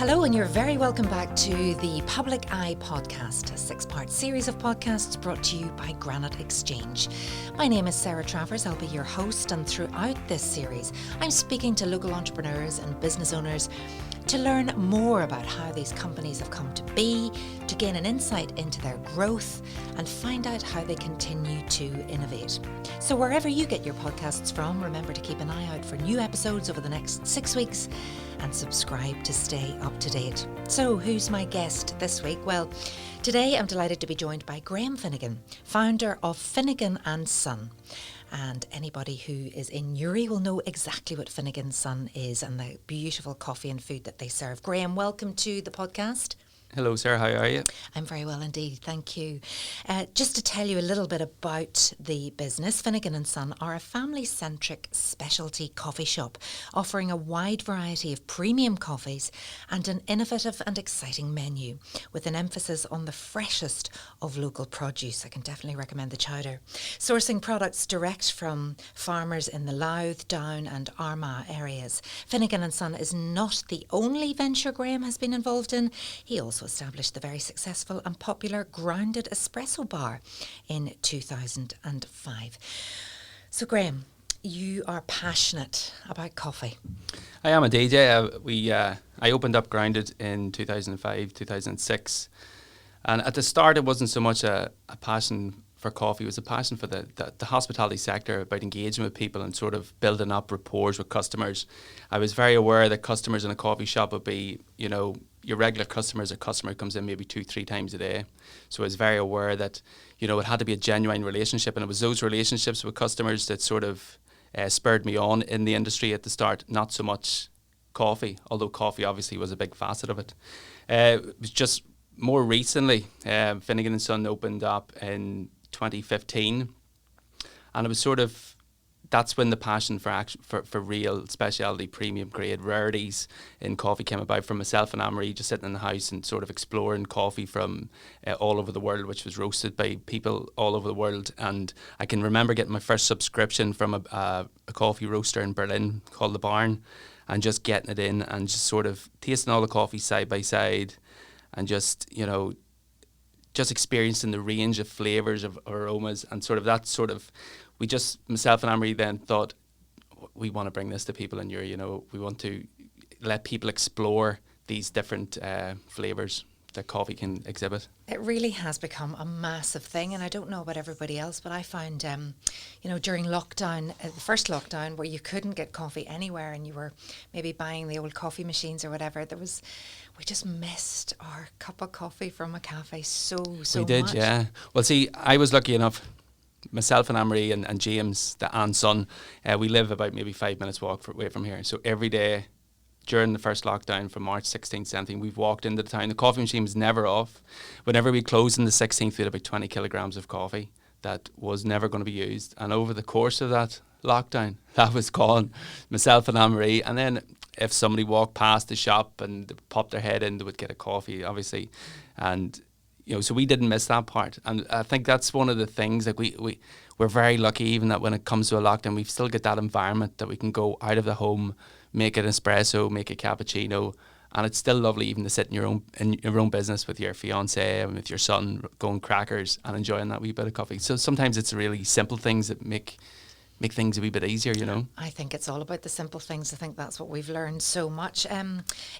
Hello, and you're very welcome back to the Public Eye podcast, a 6-part series of podcasts brought to you by Granite Exchange. My name is Sarah Travers. I'll be your host, and throughout this series, I'm speaking to local entrepreneurs and business owners to learn more about how these companies have come to be, to gain an insight into their growth, and find out how they continue to innovate. So wherever you get your podcasts from, remember to keep an eye out for new episodes over the next 6 weeks and subscribe to stay up to date. So who's my guest this week? Well, today I'm delighted to be joined by Graeme Finegan, founder of Finegan and Son. And anybody who is in Newry will know exactly what Finegan Son is and the beautiful coffee and food that they serve. Graeme, welcome to the podcast. Hello, Sarah. How are you? I'm very well indeed, thank you. Just to tell you a little bit about the business, Finegan and Son are a family-centric specialty coffee shop offering a wide variety of premium coffees and an innovative and exciting menu with an emphasis on the freshest of local produce. I can definitely recommend the chowder. Sourcing products direct from farmers in the Louth, Down and Armagh areas. Finegan and Son is not the only venture Graeme has been involved in. He also established the very successful and popular Grounded Espresso Bar in 2005. So Graeme, you are passionate about coffee. I am a DJ. I opened up Grounded in 2005, 2006. And at the start, it wasn't so much a passion for coffee. It was a passion for the hospitality sector, about engaging with people and sort of building up rapport with customers. I was very aware that customers in a coffee shop would be, your regular customers, a customer comes in maybe 2-3 times a day. So I was very aware that, it had to be a genuine relationship. And it was those relationships with customers that sort of spurred me on in the industry at the start, not so much coffee, although coffee obviously was a big facet of it. It was just more recently, Finegan and Son opened up in 2015, and it was sort of, that's when the passion for real specialty premium grade rarities in coffee came about, from myself and Anne-Marie just sitting in the house and sort of exploring coffee from all over the world, which was roasted by people all over the world. And I can remember getting my first subscription from a coffee roaster in Berlin called The Barn, and just getting it in and just sort of tasting all the coffee side by side, and just experiencing the range of flavours, of aromas, and myself and Anne-Marie then thought, we want to bring this to people in Newry. We want to let people explore these different flavours that coffee can exhibit. It really has become a massive thing, and I don't know about everybody else, but I found, during lockdown, the first lockdown, where you couldn't get coffee anywhere and you were maybe buying the old coffee machines or whatever, we just missed our cup of coffee from a cafe so we did, much. Yeah. Well, see, I was lucky enough, myself and Anne-Marie and James, the and son, we live about maybe 5 minutes walk away from here. So every day during the first lockdown from March 16th, 17th, we've walked into the town. The coffee machine was never off. Whenever we closed on the 16th, we had about 20 kilograms of coffee that was never going to be used. And over the course of that lockdown, that was gone, myself and Anne-Marie. And then if somebody walked past the shop and they popped their head in, they would get a coffee, obviously. And so we didn't miss that part. And I think that's one of the things, like we're very lucky, even that when it comes to a lockdown, we've still got that environment that we can go out of the home, make an espresso, make a cappuccino, and it's still lovely even to sit in your own business with your fiance and with your son, going crackers and enjoying that wee bit of coffee. So sometimes it's really simple things that make things a wee bit easier, I think it's all about the simple things. I think that's what we've learned so much.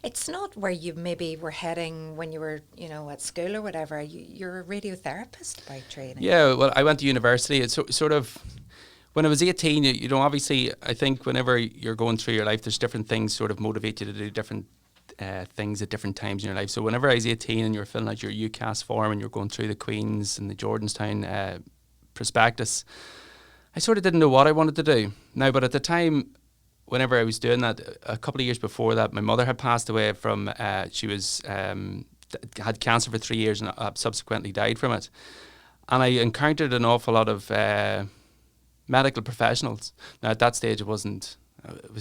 It's not where you maybe were heading when you were, at school or whatever. You're a radiotherapist by training. Yeah, well, I went to university. It's sort of, when I was 18, obviously, I think whenever you're going through your life, there's different things sort of motivate you to do different things at different times in your life. So whenever I was 18 and you were filling out your UCAS form and you're going through the Queen's and the Jordanstown prospectus, I sort of didn't know what I wanted to do. Now, but at the time, whenever I was doing that, a couple of years before that, my mother had passed away from, she was had cancer for 3 years and subsequently died from it. And I encountered an awful lot of medical professionals. Now, at that stage, it was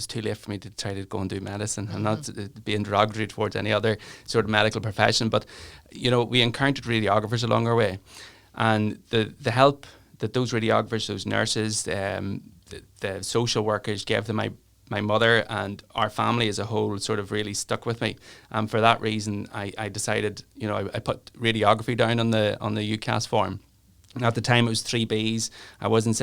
too late for me to try to go and do medicine. I'm not being derogatory towards any other sort of medical profession, but, we encountered radiographers along our way. And the help that those radiographers, those nurses, the social workers gave them my mother and our family as a whole sort of really stuck with me. And for that reason, I decided, I put radiography down on the UCAS form. And at the time, it was 3Bs. I wasn't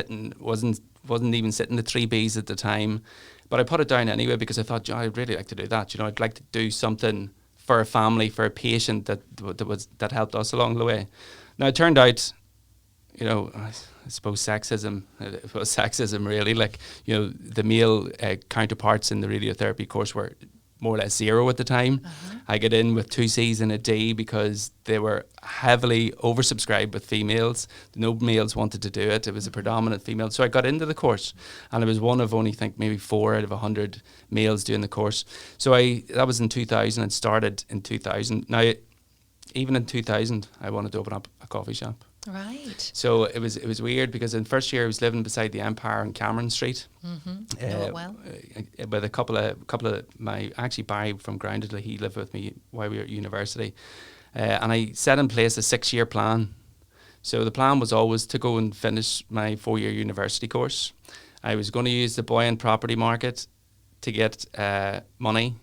even sitting the 3Bs at the time, but I put it down anyway because I thought, I'd really like to do that. I'd like to do something for a family, for a patient that helped us along the way. Now it turned out, I suppose sexism. It was sexism really. The male counterparts in the radiotherapy course were more or less zero at the time. I got in with 2 C's and a D because they were heavily oversubscribed with females. No males wanted to do it. It was a predominant female. So I got into the course, and I was one of only, maybe 4 out of 100 males doing the course. So that was in 2000 and started in 2000. Now, even in 2000, I wanted to open up a coffee shop. Right. So it was weird because in first year I was living beside the Empire on Cameron Street. Know it well. With a couple of my, actually Barry from Grounded, he lived with me while we were at university, and I set in place a 6-year plan. So the plan was always to go and finish my 4-year university course. I was going to use the buoyant property market to get money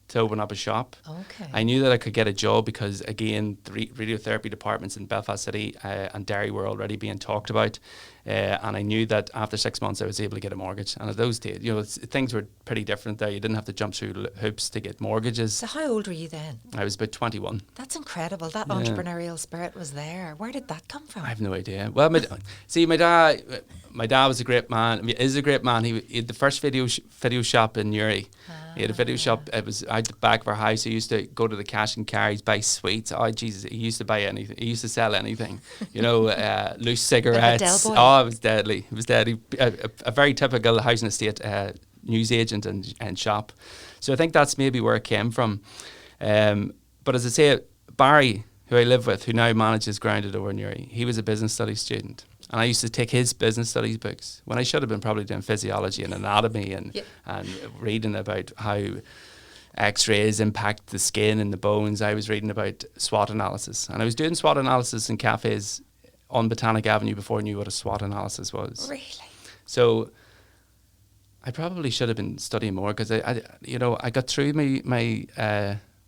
to open up a shop. Okay. I knew that I could get a job because, again, the radiotherapy departments in Belfast City and Derry were already being talked about. And I knew that after 6 months I was able to get a mortgage. And at those days, things were pretty different there. You didn't have to jump through hoops to get mortgages. So how old were you then? I was about 21. That's incredible. That entrepreneurial spirit was there. Where did that come from? I have no idea. Well, my dad was a great man. I mean, is a great man. He had the first video shop in Newry. He had a video shop. It was out the back of our house. He used to go to the cash and carries, buy sweets. Oh, Jesus. He used to buy anything. He used to sell anything. Loose cigarettes. Oh, it was deadly. It was deadly. A very typical housing estate news agent and shop. So I think that's maybe where it came from. But as I say, Barry, who I live with, who now manages Grounded over in Newry, he was a business studies student. And I used to take his business studies books when I should have been probably doing physiology and anatomy and reading about how X-rays impact the skin and the bones. I was reading about SWOT analysis. And I was doing SWOT analysis in cafes on Botanic Avenue before I knew what a SWOT analysis was. Really? So I probably should have been studying more because I got through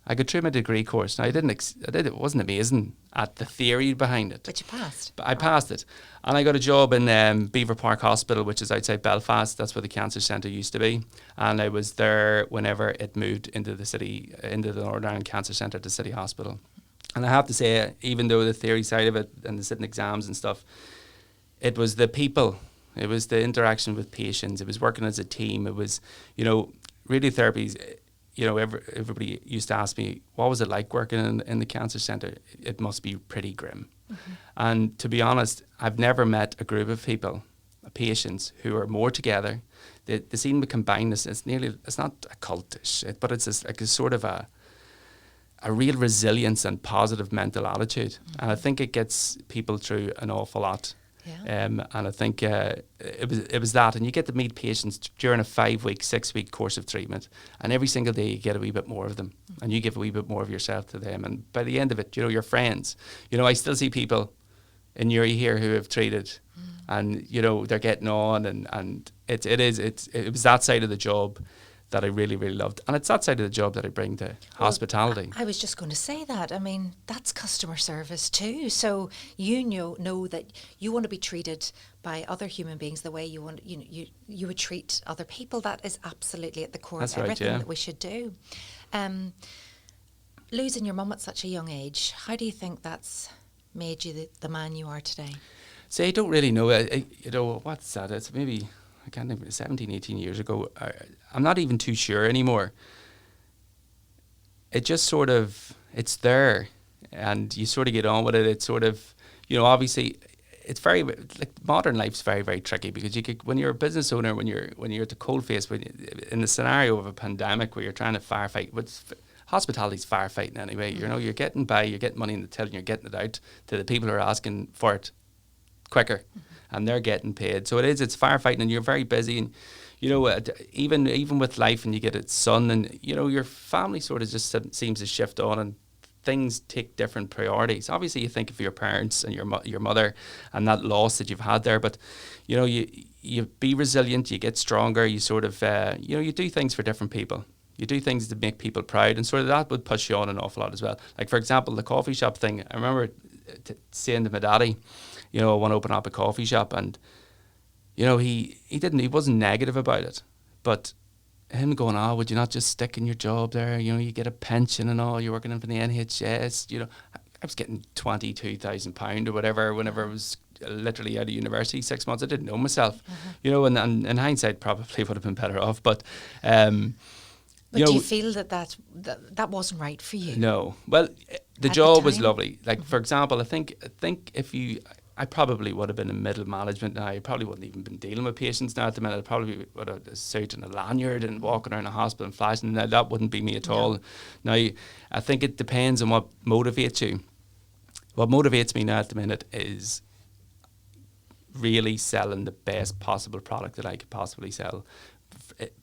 I got through my degree course. Now, it wasn't amazing at the theory behind it. But you passed. But I passed it. And I got a job in Beaver Park Hospital, which is outside Belfast. That's where the cancer centre used to be. And I was there whenever it moved into the Northern Ireland Cancer Centre to City Hospital. And I have to say, even though the theory side of it and the sitting exams and stuff, it was the people. It was the interaction with patients. It was working as a team. It was, radiotherapies. Everybody used to ask me, what was it like working in the cancer centre? It must be pretty grim. Mm-hmm. And to be honest, I've never met a group of people, patients, who are more together. They seem to combine this. It's not a cultish, but it's a sort of a real resilience and positive mental attitude. Mm-hmm. And I think it gets people through an awful lot. Yeah. And I think it was that, and you get to meet patients during a 5-week, 6-week course of treatment, and every single day you get a wee bit more of them, and you give a wee bit more of yourself to them, and by the end of it, you're friends. I still see people in Newry here who have treated, and they're getting on, and it was that side of the job that I really, really loved. And it's that side of the job that I bring to hospitality. I was just going to say that. I mean, that's customer service too. So you know that you want to be treated by other human beings the way you want, you would treat other people. That is absolutely at the core of everything that we should do. Losing your mum at such a young age, how do you think that's made you the man you are today? See, I don't really know. What's that? It's maybe, I can't think, 17, 18 years ago. I'm not even too sure anymore. It just sort of, it's there, and you sort of get on with it. It's sort of, obviously, it's very, like, modern life's very, very tricky because when you're a business owner, when you're at the coalface, in the scenario of a pandemic where you're trying to firefight, hospitality's firefighting anyway. You're getting by, you're getting money in the till, and you're getting it out to the people who are asking for it quicker. And they're getting paid. So it's firefighting, and you're very busy, and even with life, and you get a son, and your family sort of just seems to shift on, and things take different priorities. Obviously, you think of your parents and your mother and that loss that you've had there, but you know, you be resilient, you get stronger, you sort of, you know, you do things for different people. You do things to make people proud, and sort of that would push you on an awful lot as well. Like, for example, the coffee shop thing. I remember saying to my daddy, you know, I want to open up a coffee shop, and you know, he wasn't negative about it, but him going, oh, would you not just stick in your job there? You know, you get a pension and all, you're working in for the NHS. You know, I was getting £22,000 or whatever whenever I was literally out of university, 6 months. I didn't know myself, you know, and in hindsight probably would have been better off. But do you feel that wasn't right for you? No. Well, the job was lovely. Like, for example, I think I probably would have been in middle management now. I probably wouldn't even been dealing with patients now at the minute. I probably would have a suit and a lanyard and walking around a hospital and flashing. Now, that wouldn't be me at all. Now, I think it depends on what motivates you. What motivates me now at the minute is really selling the best possible product that I could possibly sell,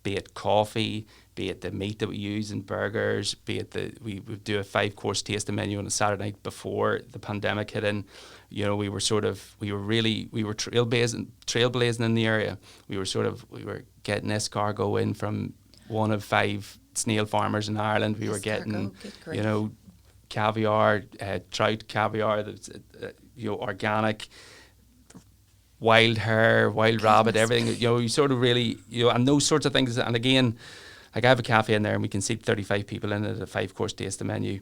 be it coffee, be it the meat that we use in burgers, be it we would do a 5-course tasting menu on a Saturday night before the pandemic hit in. You know, we were trailblazing in the area. We were getting escargot in from one of 5 snail farmers in Ireland. We were getting, you know, caviar, trout caviar that's you know, organic, wild hare, wild rabbit, everything. You know, you sort of really, you know, and those sorts of things. And again, like, I have a cafe in there and we can seat 35 people in it, a 5-course tasting menu.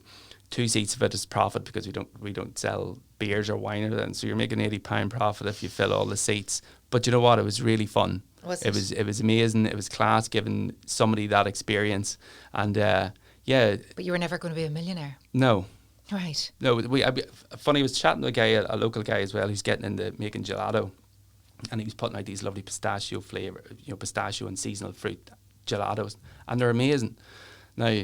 2 seats of it is profit because we don't sell beers or wine or that. So you're making £80 profit if you fill all the seats. But you know what? It was really fun. It was amazing. It was class, giving somebody that experience. And yeah. But you were never going to be a millionaire. No. Right. No. Funny. I was chatting to a guy, a local guy as well, who's getting into making gelato, and he was putting out these lovely pistachio flavour, you know, pistachio and seasonal fruit gelatos, and they're amazing. Now,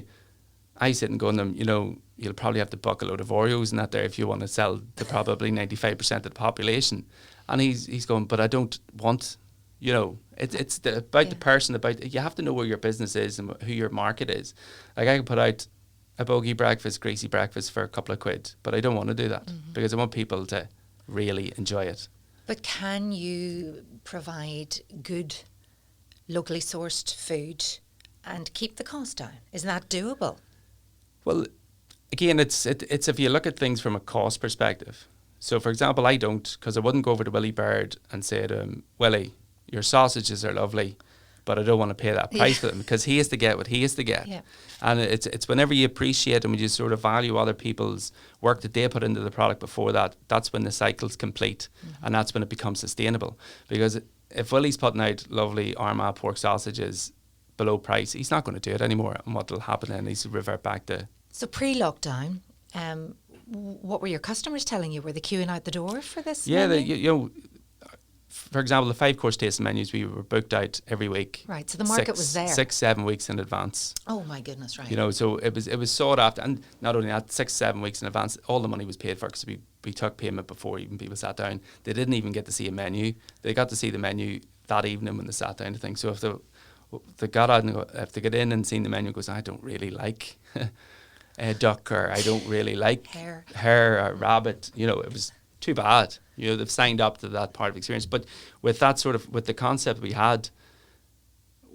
I sit and go on them, you know, you'll probably have to buck a load of Oreos and that there if you want to sell to probably 95% of the population. And he's going, but I don't want, you know, it's the person, you have to know where your business is and who your market is. Like, I can put out a bogey breakfast, greasy breakfast for a couple of quid, but I don't want to do that because I want people to really enjoy it. But can you provide good, locally sourced food and keep the cost down? Is that doable? Well, again, it's if you look at things from a cost perspective. So, for example, I don't, because I wouldn't go over to Willie Baird and say to him, Willie, your sausages are lovely, but I don't want to pay that price for them, because he has to get what he has to get. Yeah. And it's whenever you appreciate and when you sort of value other people's work that they put into the product before that, that's when the cycle's complete, and that's when it becomes sustainable. Because if Willie's putting out lovely Armagh pork sausages below price, he's not going to do it anymore, and what will happen then is revert back to... So pre-lockdown, what were your customers telling you? Were they queuing out the door for this menu? You know, for example, the 5-course tasting menus, we were booked out every week. Right, so the market was there. 6-7 weeks in advance. Oh my goodness, right. You know, so it was sought after, and not only that, 6-7 weeks in advance, all the money was paid for because we took payment before even people sat down. They didn't even get to see a menu. They got to see the menu that evening when they sat down to think. So if they got out and if they get in and seen the menu and goes, I don't really like duck, or I don't really like hare or rabbit, you know, it was too bad. You know, they've signed up to that part of experience. But with that sort of, with the concept we had,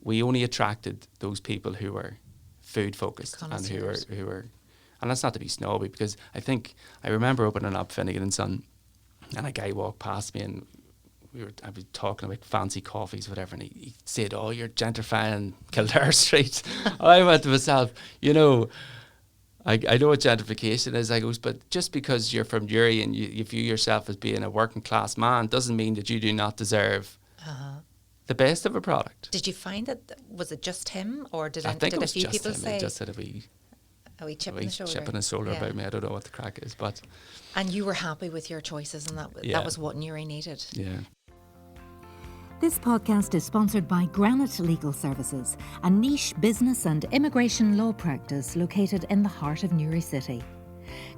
we only attracted those people who were food focused and who were, and that's not to be snobby, because I remember opening up Finegan and Son, and a guy walked past me and I was talking about fancy coffees, whatever, and he said, "Oh, you're gentrifying Kildare Street." I went to myself, you know, I know what gentrification is. I goes, but just because you're from Uri and you view yourself as being a working class man doesn't mean that you do not deserve the best of a product. Did you find that, was it just him, or did a few people say? He just had a wee chip in the shoulder. About me. I don't know what the crack is, but. And you were happy with your choices, and that was what Newry needed. Yeah. This podcast is sponsored by Granite Legal Services, a niche business and immigration law practice located in the heart of Newry City.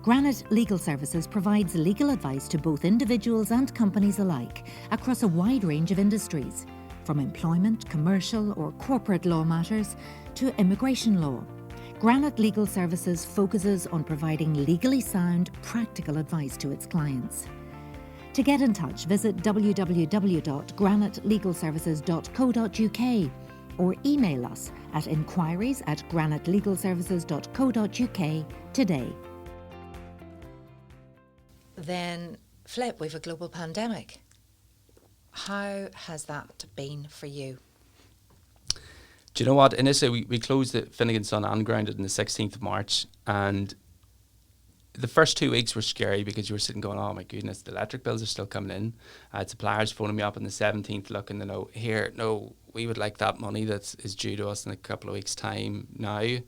Granite Legal Services provides legal advice to both individuals and companies alike across a wide range of industries, from employment, commercial or corporate law matters to immigration law. Granite Legal Services focuses on providing legally sound, practical advice to its clients. To get in touch, visit www.granitelegalservices.co.uk or email us at inquiries@granitelegalservices.co.uk today. Then, Flip, we've a global pandemic. How has that been for you? Do you know what? Initially, we closed the Finegan Son and Grounded on the 16th of March, and the first 2 weeks were scary because you were sitting going, oh my goodness, the electric bills are still coming in. I had suppliers phoning me up on the 17th looking to know, we would like that money that is due to us in a couple of weeks' time now. We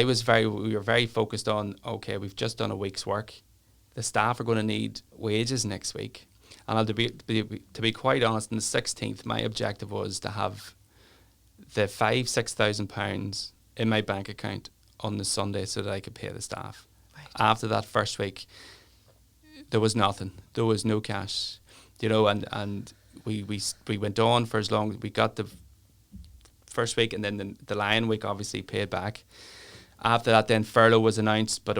were very focused on, okay, we've just done a week's work. The staff are going to need wages next week. And to be quite honest, on the 16th, my objective was to have the £6,000 in my bank account on the Sunday so that I could pay the staff. Right. After that first week, there was nothing. There was no cash, and we went on for as long as we got the first week, and then the Lion week obviously paid back. After that, then furlough was announced, but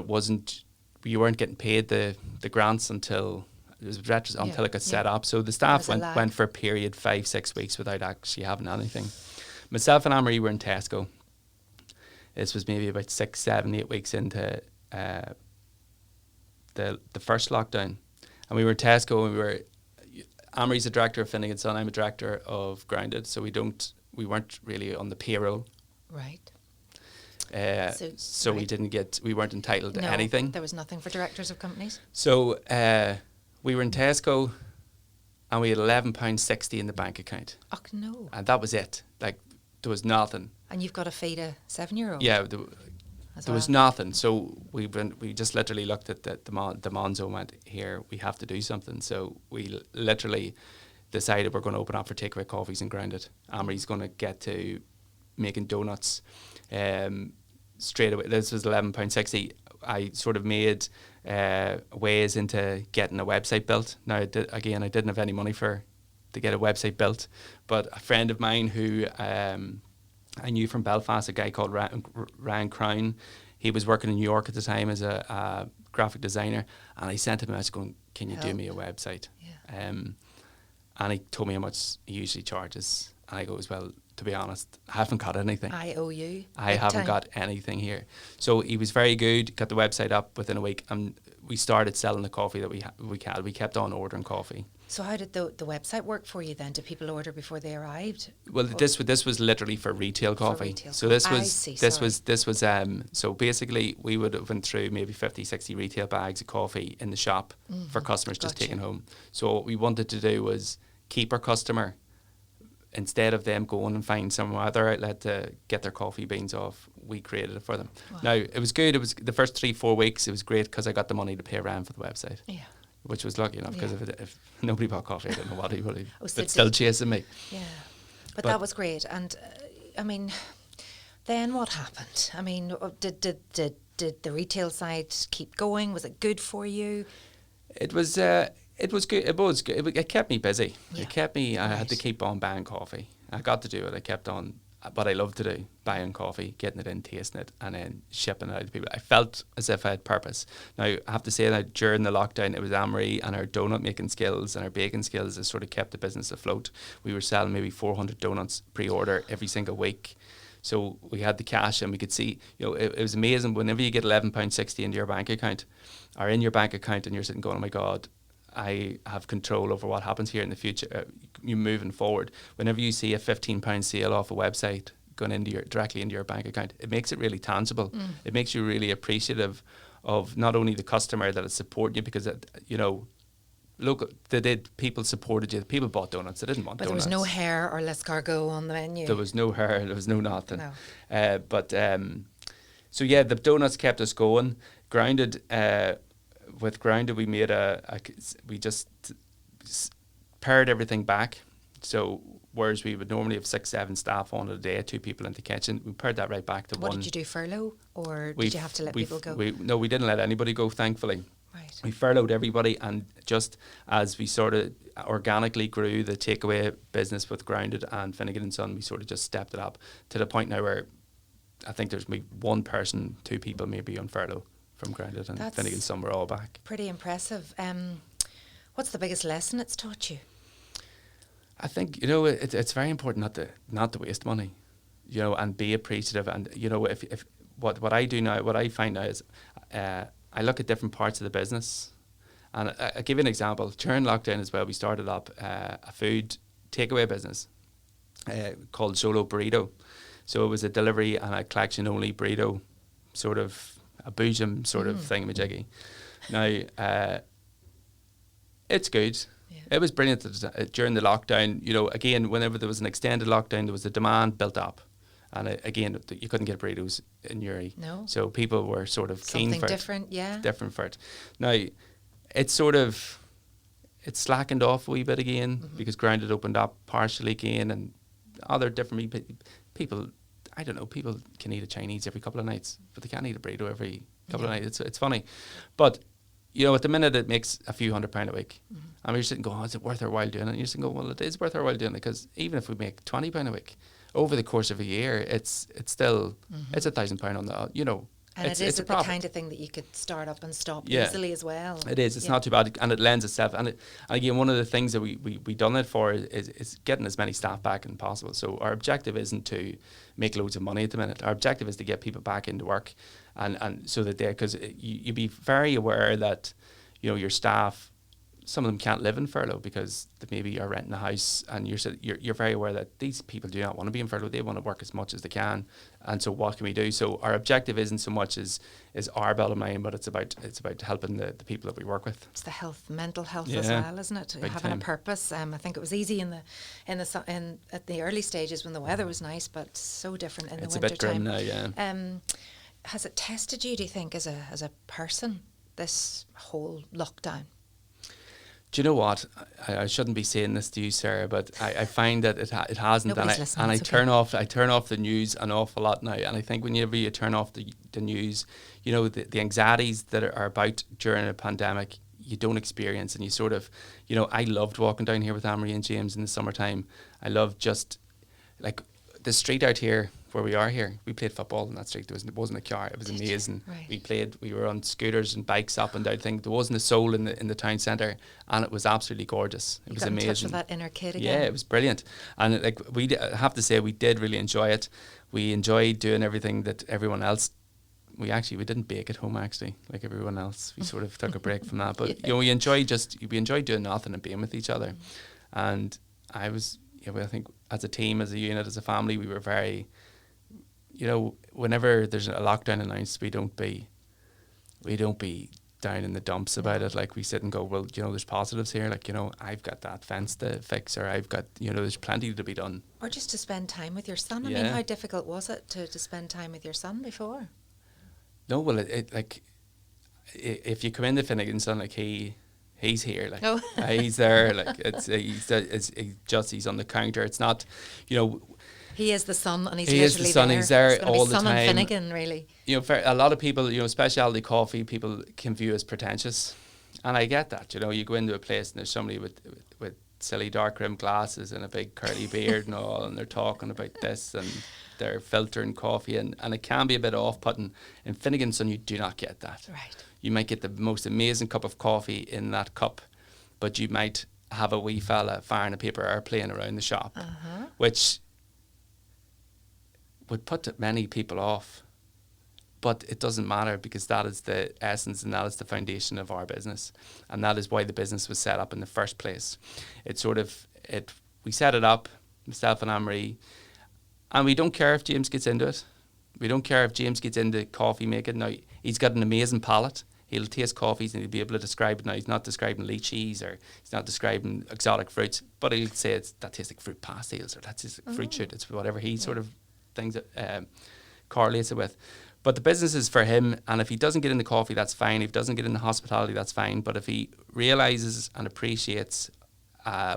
you weren't getting paid the grants until it got set up. So the staff went for a period 5-6 weeks without actually having anything. Myself and Anne-Marie were in Tesco. This was maybe about 6, 7, 8 weeks into the first lockdown, and we were in Tesco, and Anne-Marie's a director of Finegan Son, I'm a director of Grounded, so we weren't really on the payroll. Right. So we weren't entitled to anything. There was nothing for directors of companies. So we were in Tesco, and we had £11.60 in the bank account. Oh no! And that was it. Like, there was nothing. And you've got to feed a 7-year-old. Yeah, there was nothing. So we just literally looked at the Monzo and went, here, we have to do something. So we literally decided we're going to open up for takeaway coffees and Grounded. Anne-Marie's going to get to making donuts straight away. This was £11.60. I sort of made ways into getting a website built. Now, I didn't have any money to get a website built, but a friend of mine who I knew from Belfast, a guy called Ryan Crown, he was working in New York at the time as a graphic designer, and I sent him a message going, can you do me a website? Yeah. And he told me how much he usually charges, and I goes, well, to be honest, I haven't got anything. I owe you. I haven't got anything here. So he was very good, got the website up within a week, and we started selling the coffee that we had. We kept on ordering coffee. So how did the website work for you then? Did people order before they arrived? Well, this was literally for retail coffee. So this was so basically we would have went through maybe 50, 60 retail bags of coffee in the shop for customers just taking home. So what we wanted to do was keep our customer, instead of them going and finding some other outlet to get their coffee beans off, we created it for them. Wow. Now, it was good. It was the first 3-4 weeks. It was great because I got the money to pay rent for the website. Yeah. Which was lucky enough, because if nobody bought coffee, I don't know what he would have. But still chasing me. Yeah. But that was great. And, I mean, then what happened? I mean, did the retail side keep going? Was it good for you? It was good. It was good. It kept me busy. Yeah. It kept me. I had to keep on buying coffee. I got to do it. I kept on what I love to do: buying coffee, getting it in, tasting it, and then shipping it out to people. I felt as if I had purpose. Now I have to say that during the lockdown, it was Anne-Marie and our donut making skills and our baking skills that sort of kept the business afloat. We were selling maybe 400 donuts pre-order every single week. So we had the cash, and we could see, it was amazing. Whenever you get £11.60 into your bank account, or in your bank account, and you're sitting going, oh my God, I have control over what happens here in the future. You moving forward. Whenever you see a £15 sale off a website going directly into your bank account, it makes it really tangible. It makes you really appreciative of not only the customer that is supporting you, because people supported you. People bought donuts. They didn't want donuts. But there was no hair or l'escargot on the menu. There was no hair. There was no nothing. No. So yeah, the donuts kept us going. Grounded. With Grounded, we made we just pared everything back. So whereas we would normally have 6-7 staff on a day, 2 people in the kitchen, we pared that right back to one. What did you do, furlough, or did you have to let people go? No, we didn't let anybody go, thankfully. Right. We furloughed everybody, and just as we sort of organically grew the takeaway business with Grounded and Finegan and Son, we sort of just stepped it up to the point now where I think there's maybe one person, two people maybe on furlough from Grounded, and Finegan, some were all back. Pretty impressive. What's the biggest lesson it's taught you? I think, it's very important not to waste money, and be appreciative. And, if what I do now, what I find now is I look at different parts of the business. And I'll give you an example. During lockdown as well, we started up a food takeaway business called Solo Burrito. So it was a delivery and a collection only burrito, sort of a boojum sort of thingamajiggy. Now, it's good. Yeah. It was brilliant during the lockdown. Again, whenever there was an extended lockdown, there was a demand built up. And again, you couldn't get burritos in Uri. No. So people were sort of keen for different, different for it. Now, it's slackened off a wee bit again because Grounded opened up partially again, and other different people, I don't know, people can eat a Chinese every couple of nights, but they can't eat a burrito every couple of nights. It's funny. But, at the minute it makes a few £100 a week. And you're sitting going, is it worth our while doing it? And you're sitting going, well, it is worth our while doing it, because even if we make £20 a week, over the course of a year, it's still, it's £1,000 on the, And it's the kind of thing that you could start up and stop easily as well. It is. It's not too bad, and it lends itself. And again, one of the things that we done it for is getting as many staff back as possible. So our objective isn't to make loads of money at the minute. Our objective is to get people back into work, and so that because you be very aware that your staff, some of them can't live in furlough because they maybe are renting a house, and you're very aware that these people do not want to be in furlough. They want to work as much as they can, and so what can we do? So our objective isn't so much as our bottom line, but it's about helping the people that we work with. It's the mental health as well, isn't it? Big Having time. a purpose. I think it was easy at the early stages when the weather was nice, but so different in the winter time. It's a bit grim now, yeah. Has it tested you, do you think, as a person, this whole lockdown? Do you know what? I shouldn't be saying this to you, Sarah, but I find that it hasn't. Nobody's listening, it's okay. turn off the news an awful lot now. And I think whenever you turn off the news, the anxieties that are about during a pandemic, you don't experience. And you sort of, I loved walking down here with Anne-Marie and James in the summertime. I loved just, like, the street out here where we are here. We played football in that street. It wasn't a car. It was amazing. Right. We were on scooters and bikes up and down. There wasn't a soul in the town centre, and it was absolutely gorgeous. It was amazing. In touch with that inner kid again. Yeah, it was brilliant. And I have to say, we did really enjoy it. We enjoyed doing everything that everyone else. We didn't bake at home actually, like everyone else. We sort of took a break from that. But we enjoyed doing nothing and being with each other. And I think as a team, as a unit, as a family, we were very. Whenever there's a lockdown announced, we don't be down in the dumps about it. Like, we sit and go, well, there's positives here. Like, I've got that fence to fix, or I've got, there's plenty to be done. Or just to spend time with your son. I mean, how difficult was it to spend time with your son before? No, well, if you come into Finegan's son, like he's here, like he's there, like he's on the counter. It's not, He is the son, and he's he literally is the son. there. He's there it's all the son time. And Finegan, really. For a lot of people, specialty coffee people can view as pretentious, and I get that. You go into a place and there's somebody with silly dark rimmed glasses and a big curly beard and all, and they're talking about this and they're filtering coffee, and it can be a bit off-putting. In Finegan's Son, you do not get that. Right. You might get the most amazing cup of coffee in that cup, but you might have a wee fella firing a paper airplane around the shop, which would put many people off. But it doesn't matter, because that is the essence and that is the foundation of our business. And that is why the business was set up in the first place. We set it up, myself and Anne-Marie, and we don't care if James gets into it. We don't care if James gets into coffee making. Now, he's got an amazing palate. He'll taste coffees and he'll be able to describe it. Now, he's not describing lychees, or he's not describing exotic fruits, but he'll say that tastes like fruit pastilles, or that tastes like fruit shoot. It's whatever he sort of things that correlates it with. But the business is for him, and if he doesn't get into coffee, that's fine. If he doesn't get into hospitality, that's fine. But if he realises and appreciates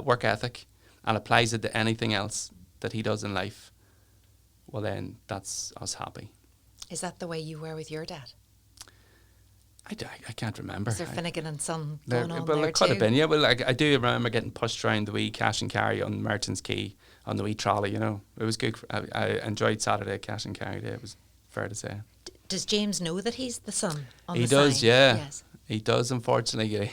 work ethic and applies it to anything else that he does in life, well, then that's us happy. Is that the way you were with your dad? I can't remember. Is there Finegan and Son going on well, there it could too? have been, yeah. Well, I do remember getting pushed around the wee cash and carry on Merchant's Quay on the wee trolley, It was good. I enjoyed Saturday cash and carry day. It was fair to say. Does James know that he's the son on He the does, sign? yeah. Yes. He does, unfortunately.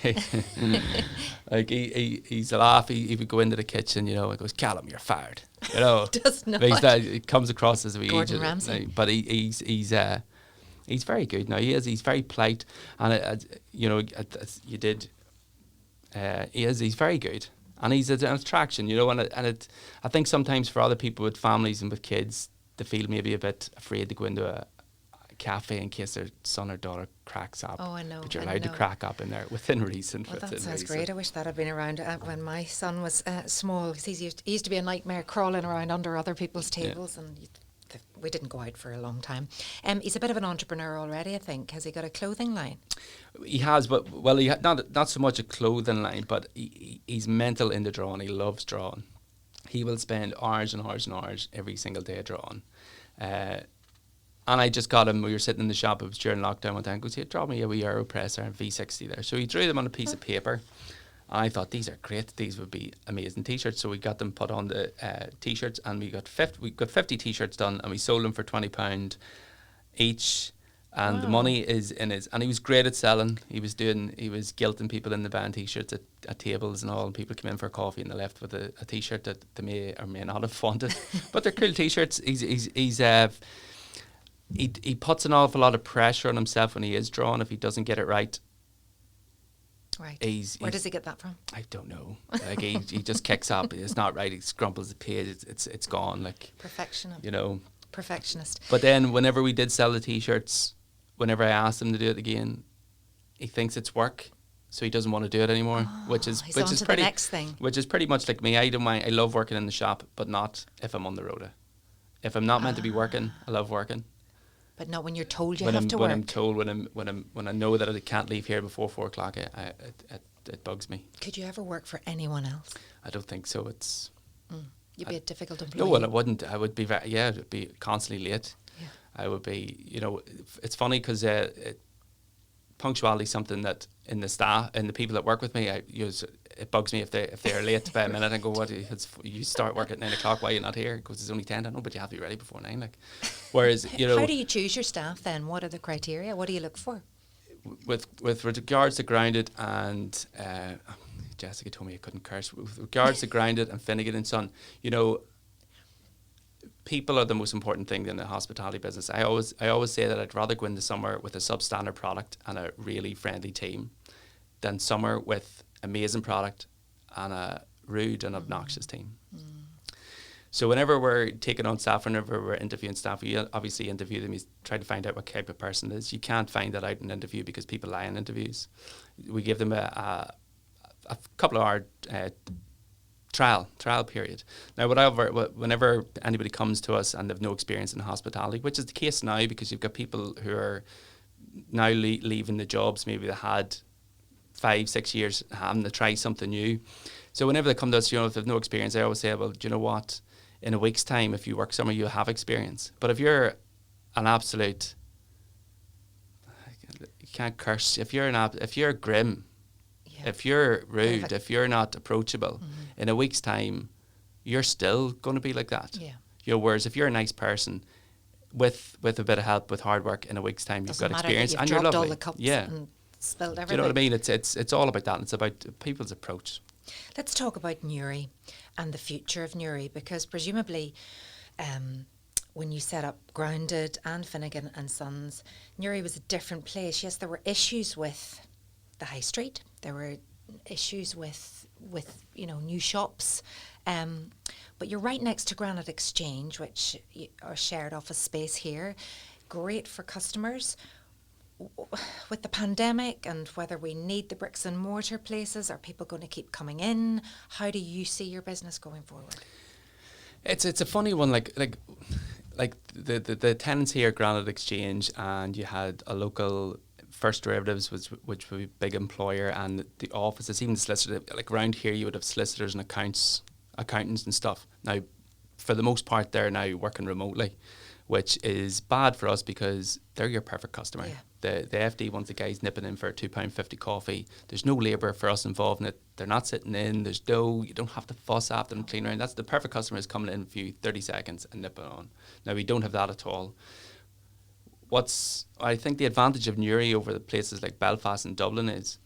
Like he's a laugh. He would go into the kitchen, you know, and goes, "Callum, you're fired." You know, Does not. But it comes across as a wee Gordon idiot, Ramsay. like, but he's very good now. He is. He's very polite, and you know, you did. He's very good, and he's an attraction, you know. I think sometimes for other people with families and with kids, they feel maybe a bit afraid to go into a cafe in case their son or daughter cracks up. Oh, I know. But you're I allowed to know. crack up in there within reason. Well, that within sounds reason. great. I wish that had been around when my son was small. 'Cause he used to be a nightmare crawling around under other people's tables, and we didn't go out for a long time. He's a bit of an entrepreneur already, I think. Has he got a clothing line? He has, but he not so much a clothing line, but he's mental into drawing. He loves drawing. He will spend hours and hours and hours every single day drawing. And I just got him. We were sitting in the shop. It was during lockdown one time. He goes, "Here, draw me a wee Aeropress or a V60 there." So he drew them on a piece of paper. And I thought, these are great. These would be amazing T-shirts. So we got them put on the T-shirts, and we got 50 T-shirts done, and we sold them for £20 each. And the money is in his. And he was great at selling. He was guilting people in the band T-shirts at tables and all. And people came in for coffee and they left with a T-shirt that they may or may not have wanted, but they're cool T-shirts. He puts an awful lot of pressure on himself when he is drawing. If he doesn't get it right, right. Where does he get that from? I don't know. Like he just kicks up. It's not right. He scrumples the page. It's gone. Like Perfectionist. you know. Perfectionist. But then whenever we did sell the T-shirts, whenever I asked him to do it again, he thinks it's work, so he doesn't want to do it anymore. Which is on to pretty the next thing. Which is pretty much like me. I don't mind. I love working in the shop, but not if I'm on the road. If I'm not meant to be working, I love working. But not when you're told you when have I'm to when work. I'm told when I know that I can't leave here before 4 o'clock, it bugs me. Could you ever work for anyone else? I don't think so. It's You'd be a difficult employee. no, well, I wouldn't. I would be it'd be constantly late. Yeah. I would be. You know, it's funny because punctuality is something that in the staff and the people that work with me, it bugs me if they're late by a minute. I go, "What? You start work at 9 o'clock. Why are you not here?" Because it's only 10. I know, but you have to be ready before 9. Like, whereas How do you choose your staff then? What are the criteria? What do you look for? with regards to Grounded and Jessica told me I couldn't curse. With regards to Grounded and Finegan and Son, you know, people are the most important thing in the hospitality business. I always say that I'd rather go into somewhere with a substandard product and a really friendly team than somewhere with amazing product and a rude and obnoxious team. So whenever we're taking on staff, whenever we're interviewing staff, we obviously interview them. You try to find out what type of person it is. You can't find that out in an interview because people lie in interviews. We give them a couple of hour trial period. Now, whenever anybody comes to us and they've no experience in hospitality, which is the case now because you've got people who are now leaving the jobs, maybe they had 5-6 years having to try something new. So whenever they come to us, you know, if they've no experience, I always say, well, do you know what? In a week's time, if you work somewhere, you'll have experience. But if you're an absolute, you can't curse. If you're grim, if you're rude, if you're not approachable, in a week's time, you're still going to be like that. Yeah. You know, whereas if you're a nice person, with a bit of help, with hard work, in a week's time, you've got experience and you're lovely. All the cups and spilled everything. Do you know what I mean? It's all about that. It's about people's approach. Let's talk about Newry and the future of Newry, because presumably when you set up Grounded and Finegan and Sons, Newry was a different place. Yes, there were issues with the high street. There were issues with new shops. But you're right next to Granite Exchange, which are shared office space here. Great for customers. With the pandemic and whether we need the bricks and mortar places, are people going to keep coming in? How do you see your business going forward? It's a funny one, like the tenants here at Granite Exchange, and you had a local First Derivatives, which would be a big employer, and the offices, even the solicitor, like around here you would have solicitors and accountants and stuff. Now, for the most part, they're now working remotely, which is bad for us because they're your perfect customer. Yeah. The FD wants the guys nipping in for a £2.50 coffee. There's no labour for us involved in it. They're not sitting in. There's no, you don't have to fuss after them, clean around. That's the perfect customer is coming in for you 30 seconds and nipping on. Now, we don't have that at all. I think the advantage of Newry over the places like Belfast and Dublin is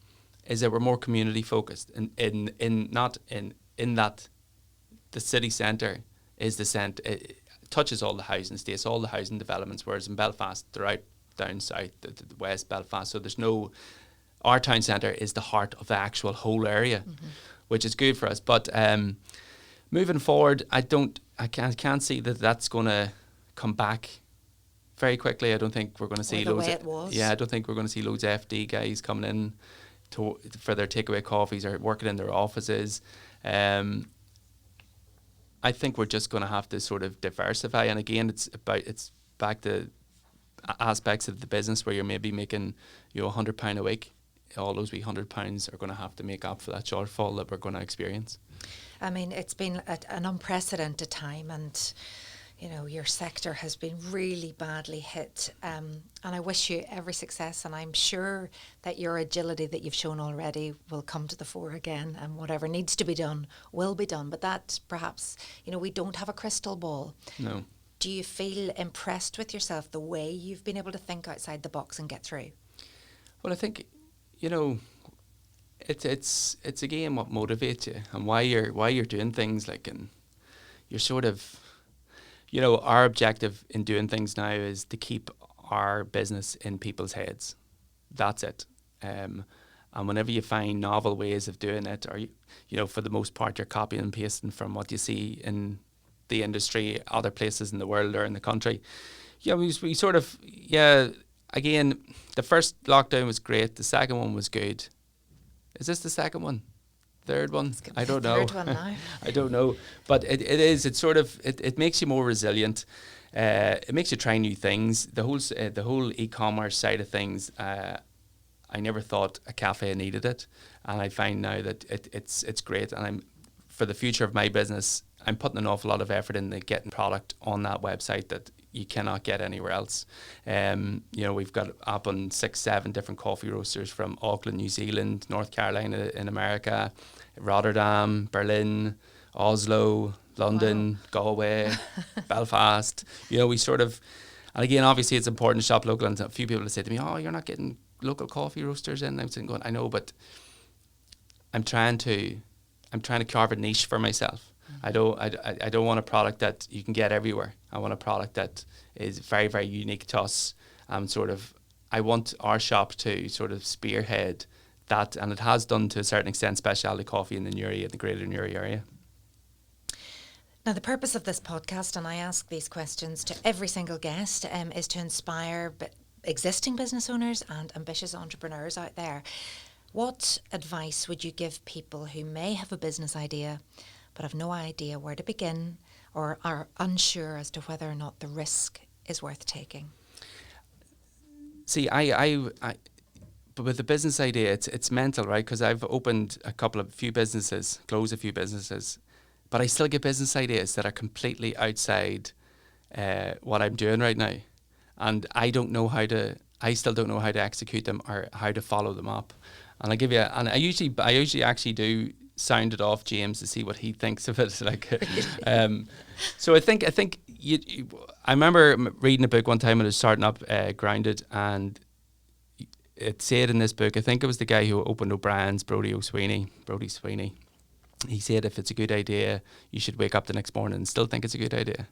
that we're more community focused, not in that the city centre is the centre. It touches all the housing estates, all the housing developments, whereas in Belfast they're out down south, the west Belfast. So there's no. Our town centre is the heart of the actual whole area, which is good for us. But moving forward, I can't see that that's going to come back very quickly. I don't think we're going to see loads. I don't think we're going to see loads of FD guys coming in for their takeaway coffees or working in their offices. I think we're just going to have to sort of diversify. And again, it's back to aspects of the business where you're maybe making £100 a week. All those wee £100 are going to have to make up for that shortfall that we're going to experience. I mean, it's been an unprecedented time, and your sector has been really badly hit. And I wish you every success, and I'm sure that your agility that you've shown already will come to the fore again, and whatever needs to be done will be done. But that perhaps, we don't have a crystal ball. No. Do you feel impressed with yourself, the way you've been able to think outside the box and get through? Well, I think, it's again what motivates you and why you're doing things, like, and you're sort of, our objective in doing things now is to keep our business in people's heads. That's it. And whenever you find novel ways of doing it, or for the most part you're copying and pasting from what you see in the industry, other places in the world or in the country. We sort of, again, the first lockdown was great. The second one was good. Is this the second one? Third one? I don't know. Third one now. I don't know. But it makes you more resilient. It makes you try new things. The whole e-commerce side of things, I never thought a cafe needed it. And I find now that it's great. And for the future of my business, I'm putting an awful lot of effort into getting product on that website that you cannot get anywhere else. We've got up on 6-7 different coffee roasters from Auckland, New Zealand, North Carolina in America, Rotterdam, Berlin, Oslo, London, Galway, Belfast. We sort of, and again, obviously it's important to shop local. And a few people have said to me, "Oh, you're not getting local coffee roasters in." I'm sitting going, "I know, but I'm trying to carve a niche for myself. I don't want a product that you can get everywhere. I want a product that is very, very unique to us. I want our shop to sort of spearhead that, and it has done to a certain extent, specialty coffee in the greater Newry area. Now, the purpose of this podcast, and I ask these questions to every single guest, is to inspire existing business owners and ambitious entrepreneurs out there. What advice would you give people who may have a business idea but have no idea where to begin, or are unsure as to whether or not the risk is worth taking? See, but with the business idea, it's mental, right? Because I've opened closed a few businesses, but I still get business ideas that are completely outside what I'm doing right now, and I still don't know how to execute them or how to follow them up. And I usually actually do sound it off James to see what he thinks of it. So I think I remember reading a book one time when I was starting up Grounded, and it said in this book, I think it was the guy who opened O'Brien's, Brodie Sweeney. He said if it's a good idea, you should wake up the next morning and still think it's a good idea.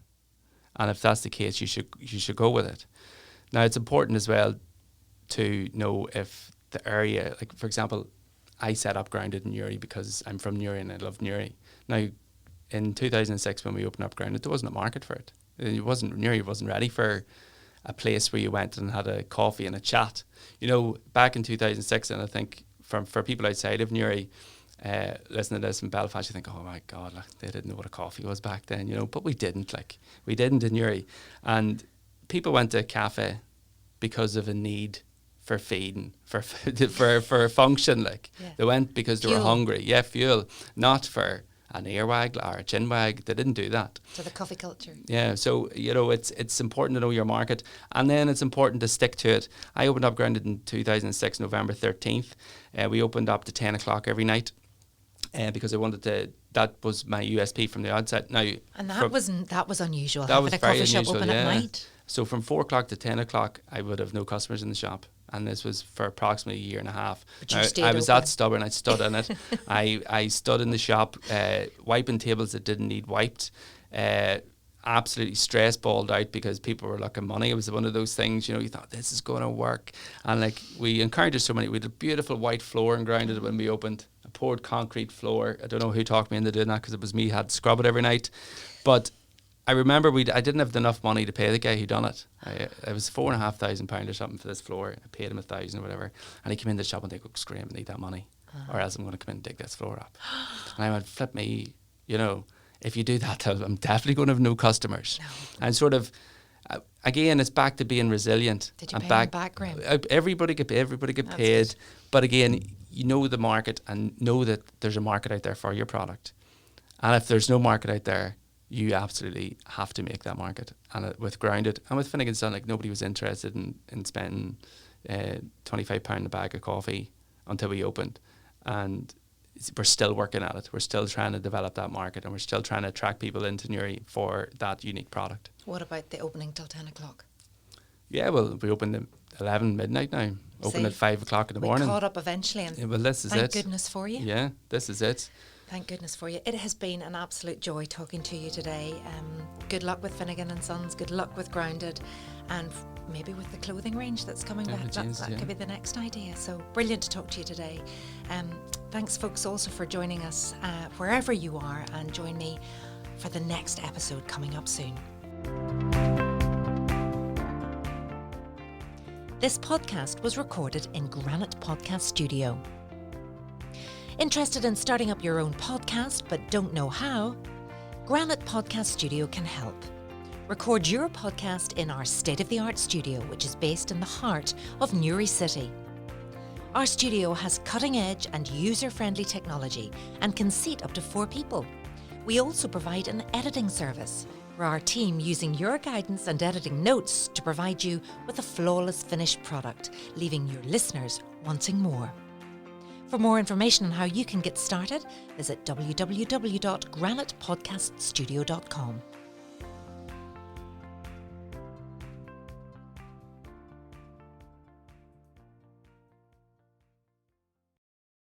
And if that's the case, you should go with it. Now, it's important as well to know if the area, like for example, I set up Grounded in Newry because I'm from Newry and I love Newry. Now, in 2006 when we opened up Grounded, there wasn't a market for it. Newry wasn't ready for a place where you went and had a coffee and a chat. Back in 2006, and I think for people outside of Newry, listening to this in Belfast, you think, oh my God, they didn't know what a coffee was back then, but we didn't in Newry. And people went to a cafe because of a need for feeding, for function, They went because they were hungry. Yeah, fuel, not for an earwag or a chinwag. They didn't do that. So the coffee culture. Yeah, so it's important to know your market, and then it's important to stick to it. I opened up Grounded in 2006, November 13th. We opened up to 10 o'clock every night, because I wanted to. That was my USP from the outset. Now, and that was unusual. That was having a very coffee shop unusual, open at night. So from 4 o'clock to 10 o'clock, I would have no customers in the shop. And this was for approximately a year and a half. But you Now, stayed I was open. that stubborn. I stood in it. I stood in the shop, wiping tables that didn't need wiped. Absolutely stress balled out because people were looking money. It was one of those things, you know, you thought this is going to work. And like we encountered so many. We had a beautiful white floor and grounded it when we opened. A poured concrete floor. I don't know who talked me into doing that because it was me had to scrub it every night. But I remember I didn't have enough money to pay the guy who done it. It was £4,500 or something for this floor. I paid him 1,000 or whatever. And he came in the shop and they go, Graeme, I need that money. Or else I'm going to come in and dig this floor up. And I went, flip me, you know, if you do that, I'm definitely going to have no customers. No. And sort of, again, it's back to being resilient. Did you pay him back, Graeme? Everybody get paid. Good. But again, you know the market and know that there's a market out there for your product. And if there's no market out there, you absolutely have to make that market. And with Grounded and with Finegan Son, like nobody was interested in spending £25 a bag of coffee until we opened. And we're still working at it. We're still trying to develop that market and we're still trying to attract people into Newry for that unique product. What about the opening till 10 o'clock? Yeah, well, we opened at 11 midnight now. Open at 5 o'clock in the morning. We caught up eventually and well, this is thank it. goodness for you. Yeah, this is it. Thank goodness for you. It has been an absolute joy talking to you today. Good luck with Finegan and Sons. Good luck with Grounded, and maybe with the clothing range that's coming back. That could be the next idea. So brilliant to talk to you today. Thanks, folks, also for joining us wherever you are, and join me for the next episode coming up soon. This podcast was recorded in Granite Podcast Studio. Interested in starting up your own podcast but don't know how? Granite Podcast Studio can help. Record your podcast in our state-of-the-art studio, which is based in the heart of Newry City. Our studio has cutting-edge and user-friendly technology and can seat up to 4 people. We also provide an editing service for our team, using your guidance and editing notes to provide you with a flawless finished product, leaving your listeners wanting more. For more information on how you can get started, visit www.granitepodcaststudio.com.